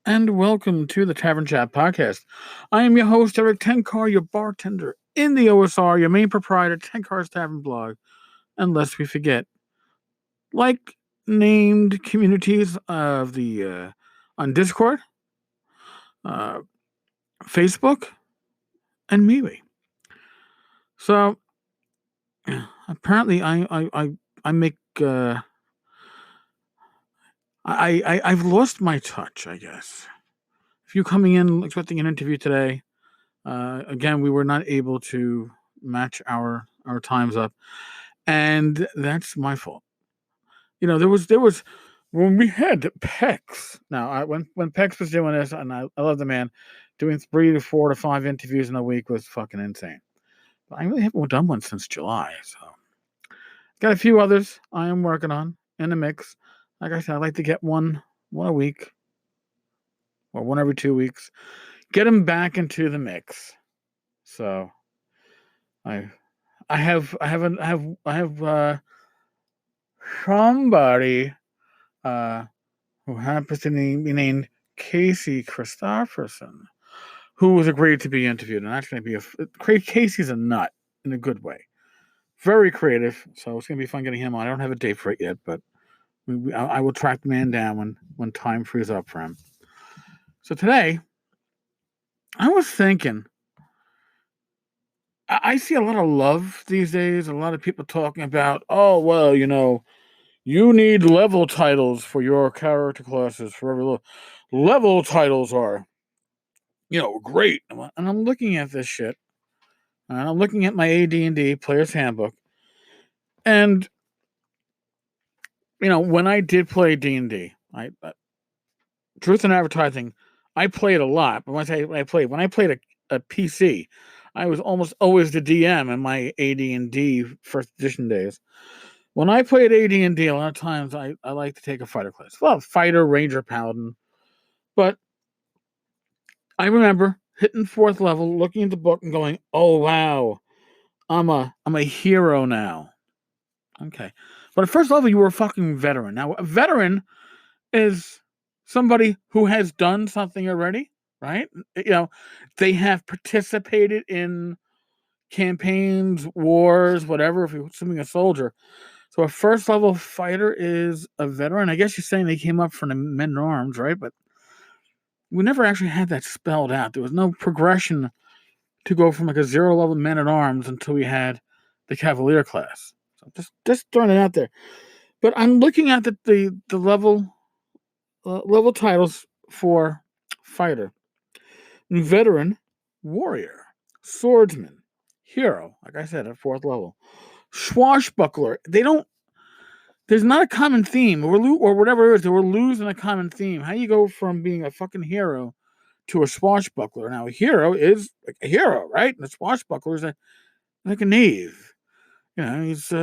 and welcome to the Tavern Chat Podcast. I am your host, Eric Tenkar, your bartender in the OSR, your main proprietor, Tenkar's Tavern blog. And lest we forget, like named communities of the on Discord, uh, Facebook, and MeWe. So apparently, I make I've lost my touch. I guess if you coming in expecting an interview today. Again, we were not able to match our times up, and that's my fault. There was when we had Pex. Now, when Pex was doing this, and I love the man, doing 3 to 4 to 5 interviews in a week was fucking insane. But I really haven't done one since July, so got a few others I am working on in the mix. Like I said, I like to get one a week or one every 2 weeks. Get them back into the mix. So I I have somebody who happens to be named Casey Christopherson, who was agreed to be interviewed, and that's going to be Casey's a nut in a good way, very creative. So it's going to be fun getting him on. I don't have a date for it yet, but I will track the man down when time frees up for him. So today, I was thinking. I see a lot of love these days. A lot of people talking about, oh, well, you need level titles for your character classes. For every level titles are, great. And I'm looking at this shit, and I'm looking at my AD&D Player's Handbook, and when I did play D&D, truth in advertising, I played a lot. But when I played a PC, I was almost always the DM in my AD&D first edition days. When I played AD&D, a lot of times I like to take a fighter class. Well, fighter, ranger, paladin. But I remember hitting 4th level, looking at the book and going, "Oh wow, I'm a hero now." Okay, but at 1st level, you were a fucking veteran. Now, a veteran is somebody who has done something already, right? They have participated in campaigns, wars, whatever. If you're assuming a soldier. So a 1st level fighter is a veteran. I guess you're saying they came up from the men at arms, right? But we never actually had that spelled out. There was no progression to go from like a 0 level men at arms until we had the Cavalier class. So just throwing it out there. But I'm looking at the level titles for fighter, veteran, warrior, swordsman, hero. Like I said, at 4th level, swashbuckler. There's not a common theme, or whatever it is. We're losing a common theme. How do you go from being a fucking hero to a swashbuckler? Now, a hero is like a hero, right? And a swashbuckler is like a knave. He's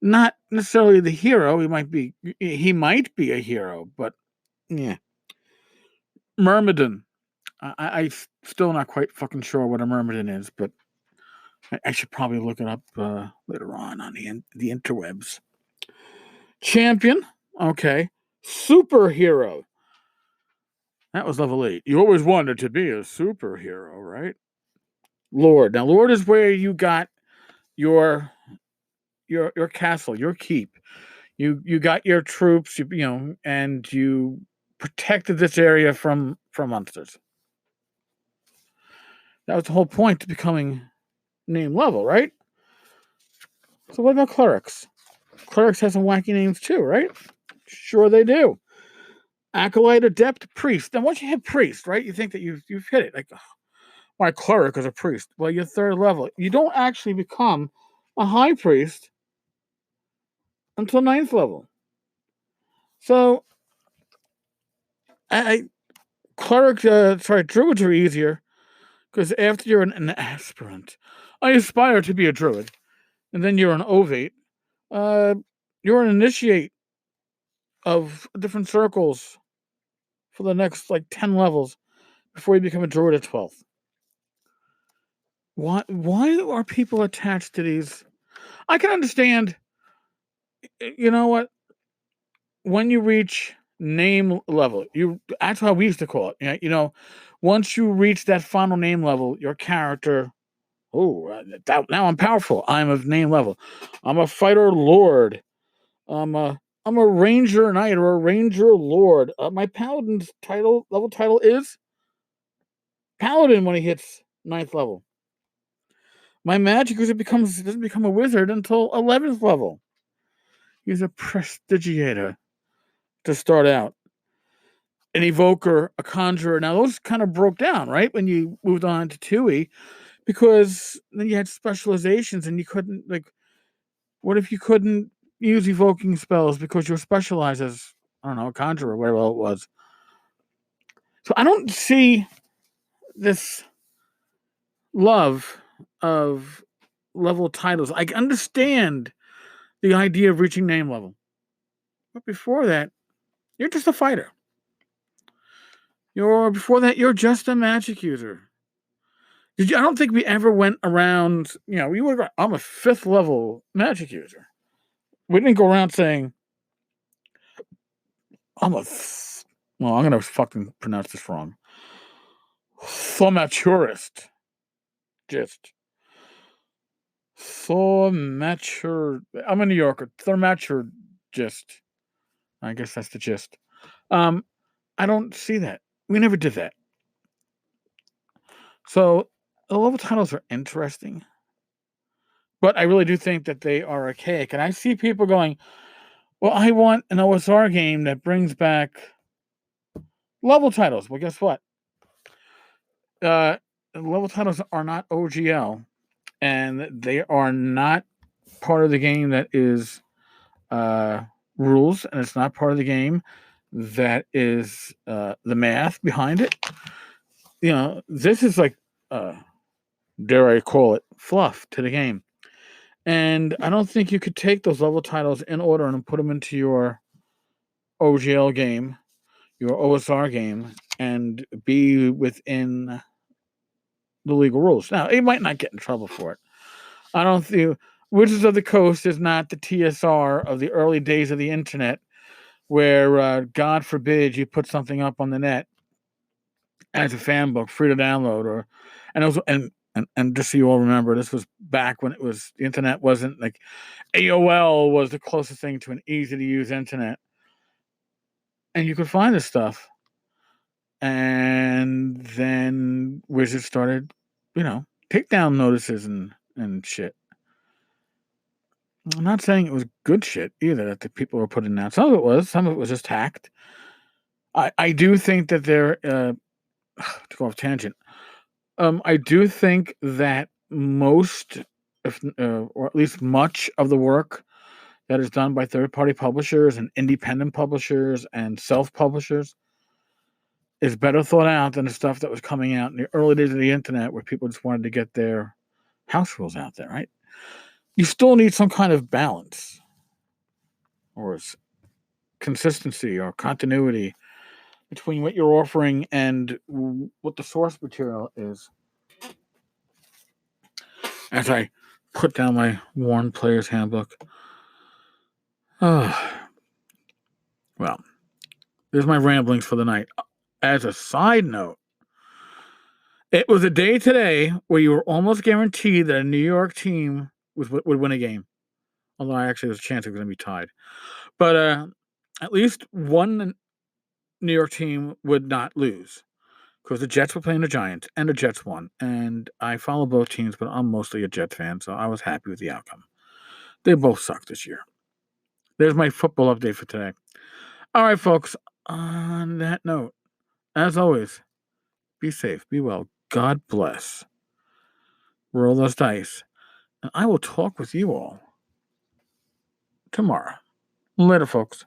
not necessarily the hero. He might be a hero, but yeah. Myrmidon. I still not quite fucking sure what a myrmidon is, but I should probably look it up later on the interwebs. Champion, okay. Superhero. That was level 8. You always wanted to be a superhero, right? Lord. Now, Lord is where you got your castle, your keep. You got your troops, and you protected this area from monsters. That was the whole point to becoming name level, right? So what about clerics? Clerics have some wacky names too, right? Sure they do. Acolyte, adept, priest. Now once you hit priest, right, you think that you've hit it. Like, my cleric is a priest. Well, you're 3rd level. You don't actually become a high priest until 9th level. So druids are easier because after you're an aspirant, I aspire to be a druid, and then you're an ovate. You're an initiate of different circles for the next 10 levels before you become a druid at 12th. Why are people attached to these? I can understand. You know what? When you reach name level. That's how we used to call it. You know, once you reach that final name level, your character. Oh, now I'm powerful. I'm of name level. I'm a fighter lord. I'm a ranger knight or a ranger lord. My paladin's level title is paladin when he hits 9th level. My magic user doesn't become a wizard until 11th level. He's a prestigiator to start out. An evoker, a conjurer. Now those kind of broke down, right? When you moved on to 2e, because then you had specializations and you couldn't, like, what if you couldn't use evoking spells because you're specialized as, I don't know, a conjurer, whatever it was. So I don't see this love of level titles. I understand the idea of reaching name level. But before that, you're just a fighter. Before that, you're just a magic user. I don't think we ever went around, I'm a 5th level magic user. We didn't go around saying, I'm going to fucking pronounce this wrong. Thaumaturist. Just. Thaumatur. I'm a New Yorker. Thaumatur. Just. I guess that's the gist. I don't see that. We never did that. So the level titles are interesting, but I really do think that they are archaic. And I see people going, well, I want an OSR game that brings back level titles. Well, guess what? Level titles are not OGL, and they are not part of the game that is rules, and it's not part of the game that is the math behind it. This is like, dare I call it, fluff to the game. And I don't think you could take those level titles in order and put them into your OGL game, your OSR game, and be within the legal rules. Now, you might not get in trouble for it. I don't think Wizards of the Coast is not the TSR of the early days of the internet, where God forbid you put something up on the net as a fan book, free to download, and just so you all remember, this was back when the internet wasn't like AOL was the closest thing to an easy to use internet, and you could find this stuff. And then Wizards started, takedown notices and shit. I'm not saying it was good shit either that the people were putting out. Some of it was just hacked. I do think that to go off tangent, I do think that most, or at least much of the work that is done by third-party publishers and independent publishers and self-publishers is better thought out than the stuff that was coming out in the early days of the internet where people just wanted to get their house rules out there, right? You still need some kind of balance or consistency or continuity between what you're offering and what the source material is. As I put down my worn player's handbook. Well, there's my ramblings for the night. As a side note, it was a day today where you were almost guaranteed that a New York team would win a game. Although actually there's a chance it was going to be tied. But at least one New York team would not lose. Because the Jets were playing the Giants, and the Jets won. And I follow both teams, but I'm mostly a Jets fan, so I was happy with the outcome. They both suck this year. There's my football update for today. All right, folks. On that note, as always, be safe, be well. God bless. Roll those dice. And I will talk with you all tomorrow. Later, folks.